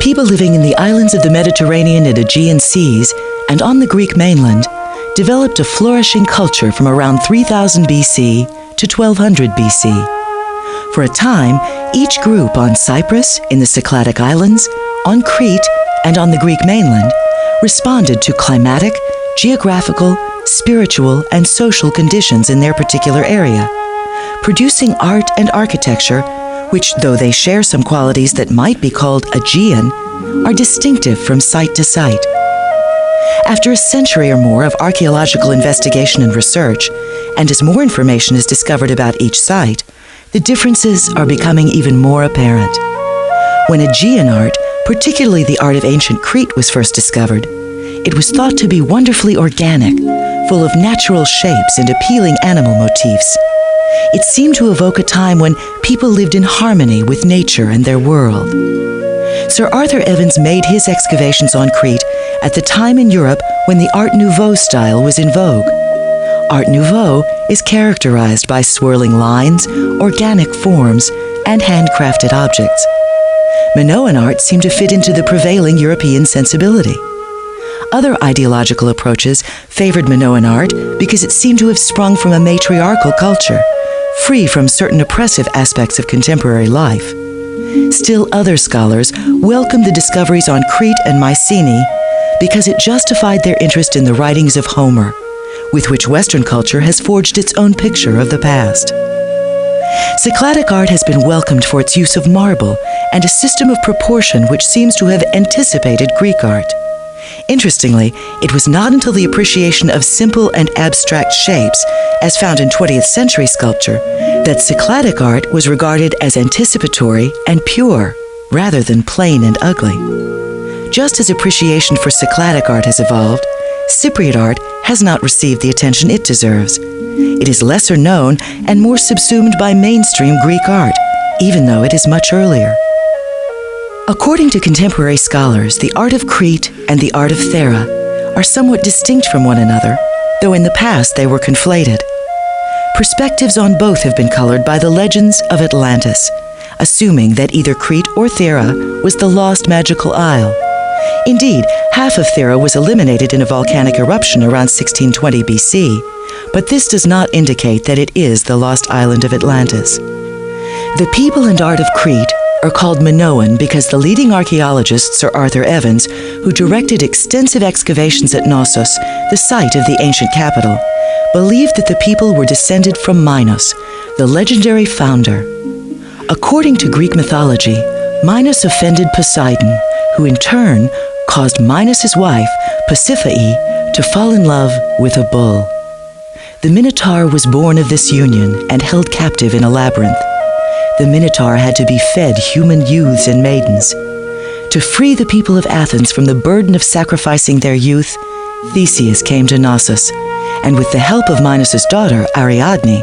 people living in the islands of the Mediterranean and Aegean seas and on the Greek mainland developed a flourishing culture from around 3000 BC to 1200 BC. For a time, each group on Cyprus, in the Cycladic Islands, on Crete, and on the Greek mainland responded to climatic, geographical, spiritual, and social conditions in their particular area, producing art and architecture which, though they share some qualities that might be called Aegean, are distinctive from site to site. After a century or more of archaeological investigation and research, and as more information is discovered about each site, the differences are becoming even more apparent. When Aegean art, particularly the art of ancient Crete, was first discovered, it was thought to be wonderfully organic, full of natural shapes and appealing animal motifs. It seemed to evoke a time when people lived in harmony with nature and their world. Sir Arthur Evans made his excavations on Crete at the time in Europe when the Art Nouveau style was in vogue. Art Nouveau is characterized by swirling lines, organic forms, and handcrafted objects. Minoan art seemed to fit into the prevailing European sensibility. Other ideological approaches favored Minoan art because it seemed to have sprung from a matriarchal culture, free from certain oppressive aspects of contemporary life. Still other scholars welcomed the discoveries on Crete and Mycenae because it justified their interest in the writings of Homer, with which Western culture has forged its own picture of the past. Cycladic art has been welcomed for its use of marble and a system of proportion which seems to have anticipated Greek art. Interestingly, it was not until the appreciation of simple and abstract shapes, as found in 20th century sculpture, that Cycladic art was regarded as anticipatory and pure, rather than plain and ugly. Just as appreciation for Cycladic art has evolved, Cypriot art has not received the attention it deserves. It is lesser known and more subsumed by mainstream Greek art, even though it is much earlier. According to contemporary scholars, the art of Crete and the art of Thera are somewhat distinct from one another, though in the past they were conflated. Perspectives on both have been colored by the legends of Atlantis, assuming that either Crete or Thera was the lost magical isle. Indeed, half of Thera was eliminated in a volcanic eruption around 1620 BC, but this does not indicate that it is the lost island of Atlantis. The people and art of Crete are called Minoan because the leading archaeologist, Sir Arthur Evans, who directed extensive excavations at Knossos, the site of the ancient capital, believed that the people were descended from Minos, the legendary founder. According to Greek mythology, Minos offended Poseidon, who in turn caused Minos' wife, Pasiphae, to fall in love with a bull. The Minotaur was born of this union and held captive in a labyrinth. The Minotaur had to be fed human youths and maidens. To free the people of Athens from the burden of sacrificing their youth, Theseus came to Knossos, and with the help of Minos' daughter, Ariadne,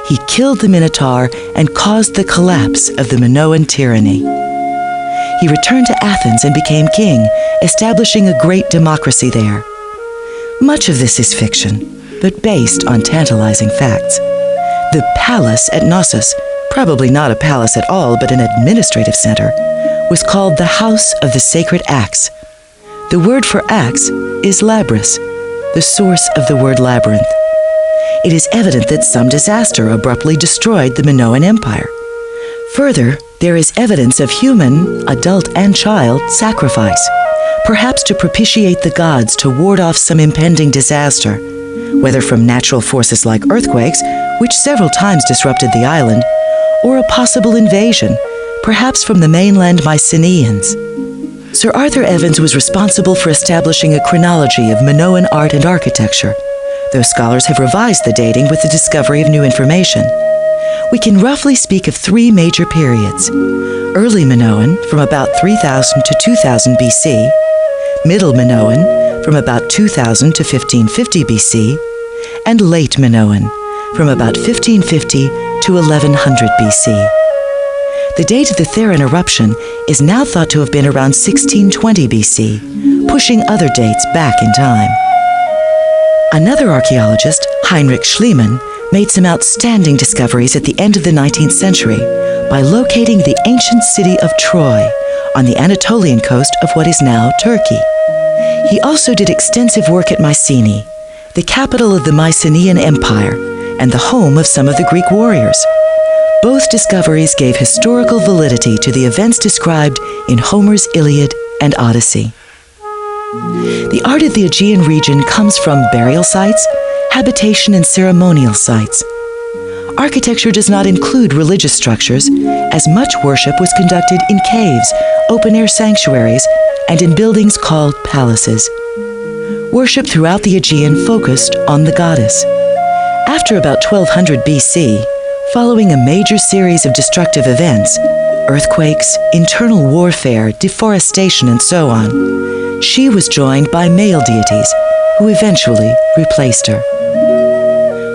he killed the Minotaur and caused the collapse of the Minoan tyranny. He returned to Athens and became king, establishing a great democracy there. Much of this is fiction, but based on tantalizing facts. The palace at Knossos, probably not a palace at all, but an administrative center, was called the House of the Sacred Axe. The word for axe is labrys, the source of the word labyrinth. It is evident that some disaster abruptly destroyed the Minoan Empire. Further, there is evidence of human, adult and child, sacrifice, perhaps to propitiate the gods to ward off some impending disaster, whether from natural forces like earthquakes, which several times disrupted the island, or a possible invasion, perhaps from the mainland Mycenaeans. Sir Arthur Evans was responsible for establishing a chronology of Minoan art and architecture, though scholars have revised the dating with the discovery of new information. We can roughly speak of three major periods: early Minoan, from about 3000 to 2000 BC, middle Minoan, from about 2000 to 1550 BC, and late Minoan, from about 1550 to 1100 BC. The date of the Theran eruption is now thought to have been around 1620 BC, pushing other dates back in time. Another archaeologist, Heinrich Schliemann, made some outstanding discoveries at the end of the 19th century by locating the ancient city of Troy, on the Anatolian coast of what is now Turkey. He also did extensive work at Mycenae, the capital of the Mycenaean Empire and the home of some of the Greek warriors. Both discoveries gave historical validity to the events described in Homer's Iliad and Odyssey. The art of the Aegean region comes from burial sites, habitation and ceremonial sites. Architecture does not include religious structures, as much worship was conducted in caves, open-air sanctuaries, and in buildings called palaces. Worship throughout the Aegean focused on the goddess. After about 1200 BC, following a major series of destructive events, earthquakes, internal warfare, deforestation, and so on, she was joined by male deities, who eventually replaced her.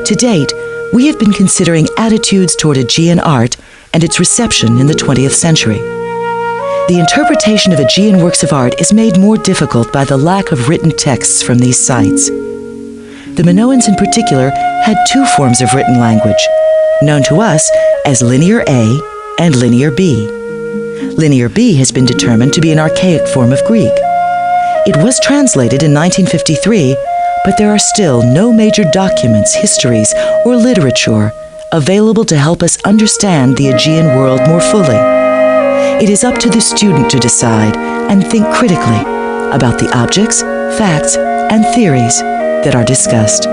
To date, we have been considering attitudes toward Aegean art and its reception in the 20th century. The interpretation of Aegean works of art is made more difficult by the lack of written texts from these sites. The Minoans in particular had two forms of written language, known to us as Linear A and Linear B. Linear B has been determined to be an archaic form of Greek. It was translated in 1953, but there are still no major documents, histories, or literature available to help us understand the Aegean world more fully. It is up to the student to decide and think critically about the objects, facts, and theories that are discussed.